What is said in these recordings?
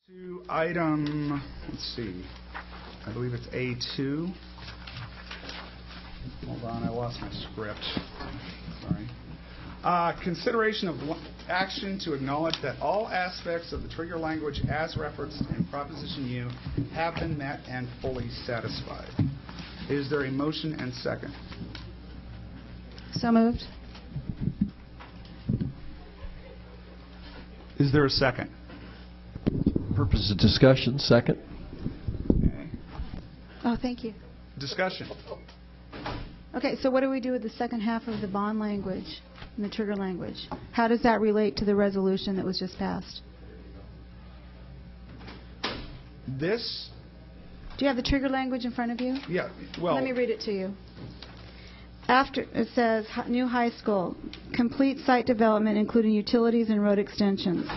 To item, let's see, I believe it's A2. Hold on, I lost my script. Sorry. Consideration of action to acknowledge that all aspects of the trigger language as referenced in Proposition U have been met and fully satisfied. Is there a motion and second? So moved. Is there a second? Purpose of discussion, second. Okay. Oh, thank you. Discussion. Okay, so what do we do with the second half of the bond language and the trigger language? How does that relate to the resolution that was just passed? This, Do you have the trigger language in front of you? yeah, well, Let me read it to you. After it says new high school, complete site development including utilities and road extensions.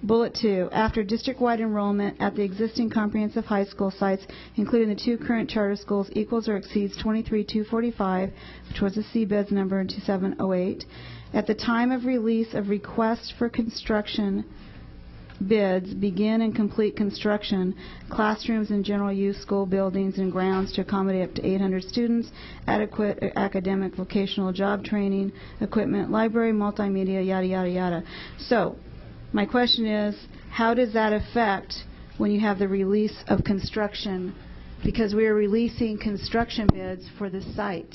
Bullet 2, after district-wide enrollment at the existing comprehensive high school sites, including the 2 current charter schools, equals or exceeds 23,245, which was the CBEDS number in 2708. At the time of release of request for construction bids, begin and complete construction, classrooms and general use school buildings and grounds to accommodate up to 800 students, adequate academic vocational job training, equipment, library, multimedia, yada, yada, yada. So, my question is, how does that affect when you have the release of construction? Because we are releasing construction bids for the site.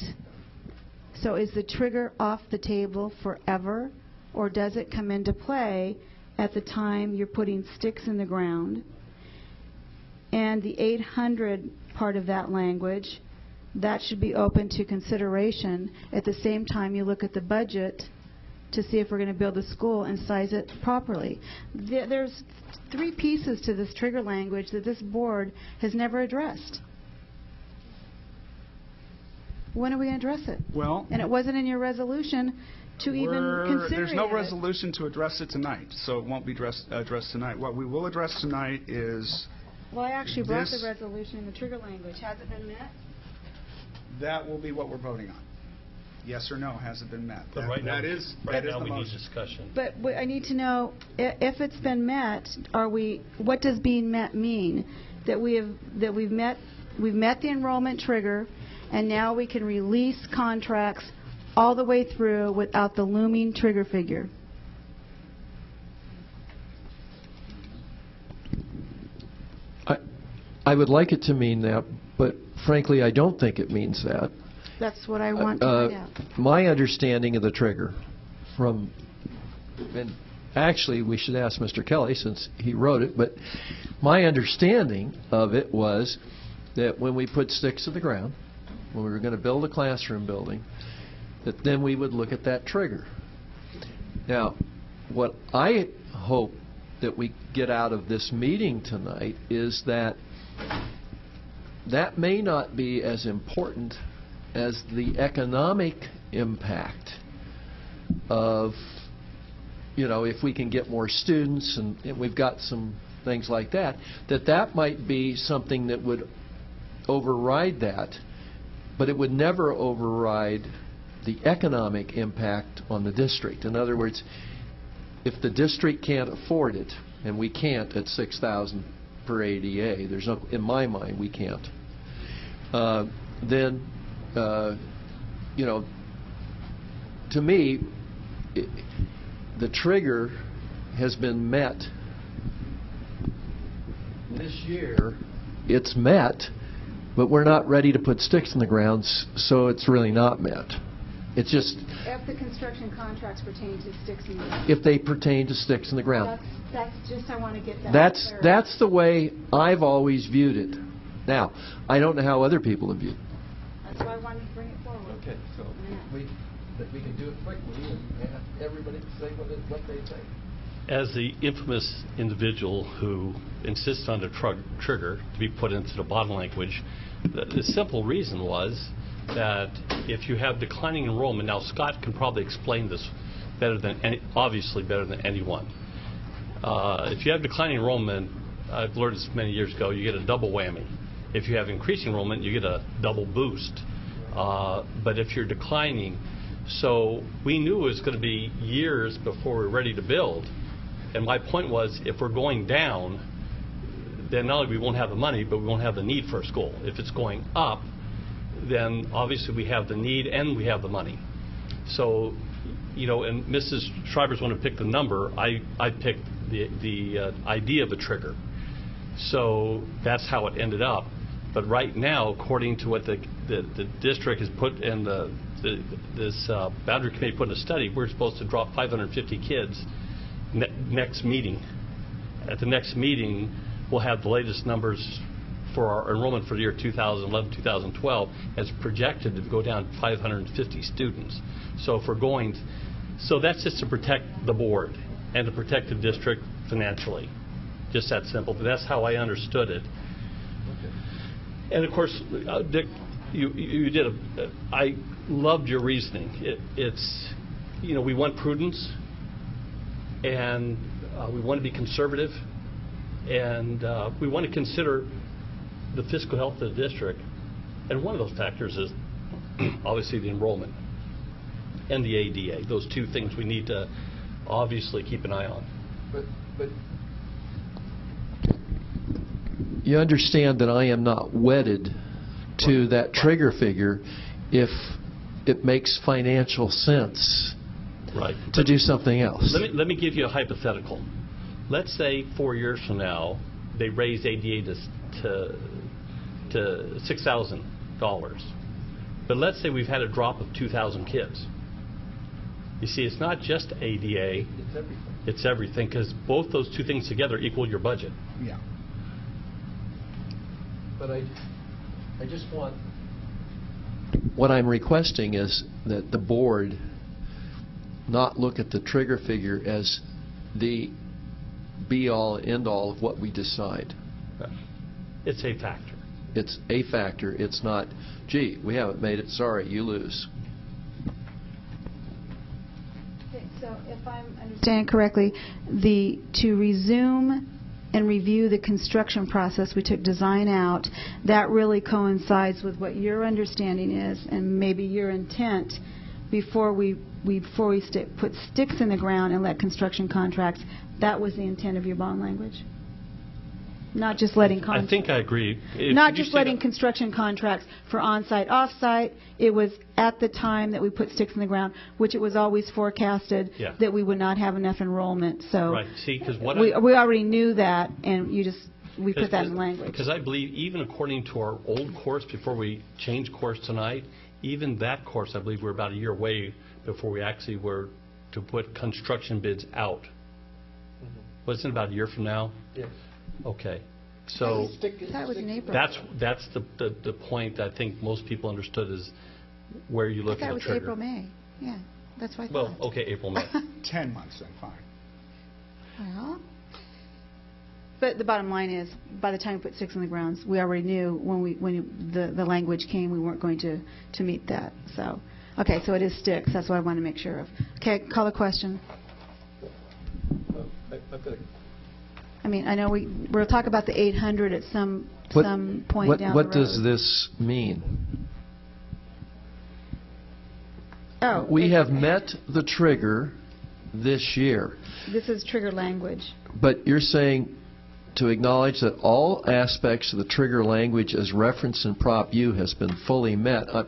So is the trigger off the table forever, or does it come into play at the time you're putting sticks in the ground? And the 800 part of that language, that should be open to consideration at the same time you look at the budget to see if we're going to build a school and size it properly. There's 3 pieces to this trigger language that this board has never addressed. When are we going to address it? well, And it wasn't in your resolution to even consider there's no it. resolution to address it tonight, so it won't be addressed tonight. What we will address tonight is Well, I actually brought this- the resolution in the trigger language. Has it been met? that will be what we're voting on. Yes or no, has it been met? But right now, that is right the now we need motion. discussion. But I need to know if it's been met. What does being met mean? That we've met the enrollment trigger, and now we can release contracts all the way through without the looming trigger figure. I would like it to mean that, but frankly, I don't think it means that. That's what I want to find out. My understanding of the trigger from, and actually we should ask Mr. Kelly since he wrote it, but my understanding of it was that when we put sticks to the ground, when we were going to build a classroom building, that then we would look at that trigger. Now, what I hope that we get out of this meeting tonight is that that may not be as important as the economic impact of, if we can get more students and we've got some things like that, that might be something that would override that, but it would never override the economic impact on the district. In other words, if the district can't afford it, and we can't at $6,000 per ADA, there's no, in my mind, we can't, then to me, the trigger has been met this year. It's met, but we're not ready to put sticks in the ground, so it's really not met. It's just If the construction contracts pertain to sticks in the ground. if they pertain to sticks in the ground. That's just, I want to get that clear. That's the way I've always viewed it. Now, I don't know how other people have viewed it. That's why I wanted to bring it forward. Okay, so we can do it quickly and have everybody say what they think. As the infamous individual who insists on the trigger to be put into the bottom language, the simple reason was that if you have declining enrollment, now Scott can probably explain this better than obviously better than anyone. If you have declining enrollment, I've learned this many years ago, you get a double whammy. If you have increasing enrollment, you get a double boost. But if you're declining, so we knew it was going to be years before we were ready to build. And my point was, if we're going down, then not only we won't have the money, but we won't have the need for a school. If it's going up, then obviously we have the need and we have the money. So, you know, and Mrs. Schreiber's want to pick the number. I picked the idea of a trigger. So that's how it ended up. But right now, according to what the district has put in this boundary committee put in a study, we're supposed to drop 550 kids next meeting. At the next meeting, we'll have the latest numbers for our enrollment for the year 2011-2012 as projected to go down 550 students. So if we're going, so that's just to protect the board and to protect the district financially. Just that simple. But that's how I understood it. And of course, Dick, you did I loved your reasoning. It's, you know, we want prudence, and we want to be conservative, and we want to consider the fiscal health of the district. And one of those factors is obviously the enrollment and the ADA. Those two things we need to obviously keep an eye on. But you understand that I am not wedded to that trigger figure if it makes financial sense to do something else. Let me give you a hypothetical. Let's say 4 years from now they raise ADA to $6,000. But let's say we've had a drop of 2,000 kids. You see, it's not just ADA. It's everything. It's everything, because both those two things together equal your budget. Yeah. But I just want, what I'm requesting is that the board not look at the trigger figure as the be-all, end-all of what we decide. It's a factor. It's a factor. It's not, gee, we haven't made it, sorry, you lose. Okay, so if I'm understanding correctly, to resume and review the construction process, we took design out. That really coincides with what your understanding is and maybe your intent before we put sticks in the ground and let construction contracts. That was the intent of your bond language? Not just letting I think I agree. not just letting construction contracts for on-site, off-site. It was at the time that we put sticks in the ground, which it was always forecasted that we would not have enough enrollment. So right. See, because what we already knew that, and we put that in language. Because I believe even according to our old course, before we changed course tonight, even that course, I believe we're about a year away before we actually were to put construction bids out. Wasn't it about a year from now? Yes. Okay. So That was in April. that's the point I think most people understood is where you look at the That was trigger. April, May. Yeah, that's what I Well, thought. okay, April, May. 10 months then, fine. Well, but the bottom line is, by the time we put sticks in the grounds, we already knew when the language came, we weren't going to meet that. So, okay, so it is sticks. That's what I want to make sure of. Okay, call a question. I mean, I know we'll talk about the 800 at some point down the road. What does this mean? Oh, We have met the trigger this year, this is trigger language. but you're saying to acknowledge that all aspects of the trigger language as referenced in Prop U has been fully met. I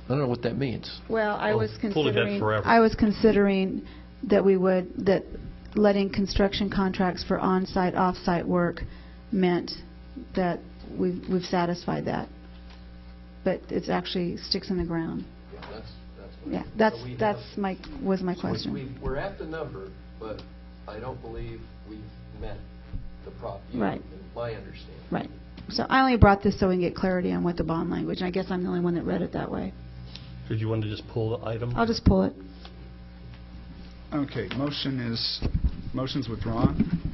don't know what that means. Well, I was fully met forever. considering that letting construction contracts for on-site, off-site work meant that we've satisfied that. But it's actually sticks in the ground. Yeah, was my question. We're at the number, but I don't believe we've met the Prop U, Right. in my understanding. Right. So I only brought this so we can get clarity on what the bond language, and I guess I'm the only one that read it that way. Did you want to just pull the item? I'll just pull it. Okay, motion's withdrawn.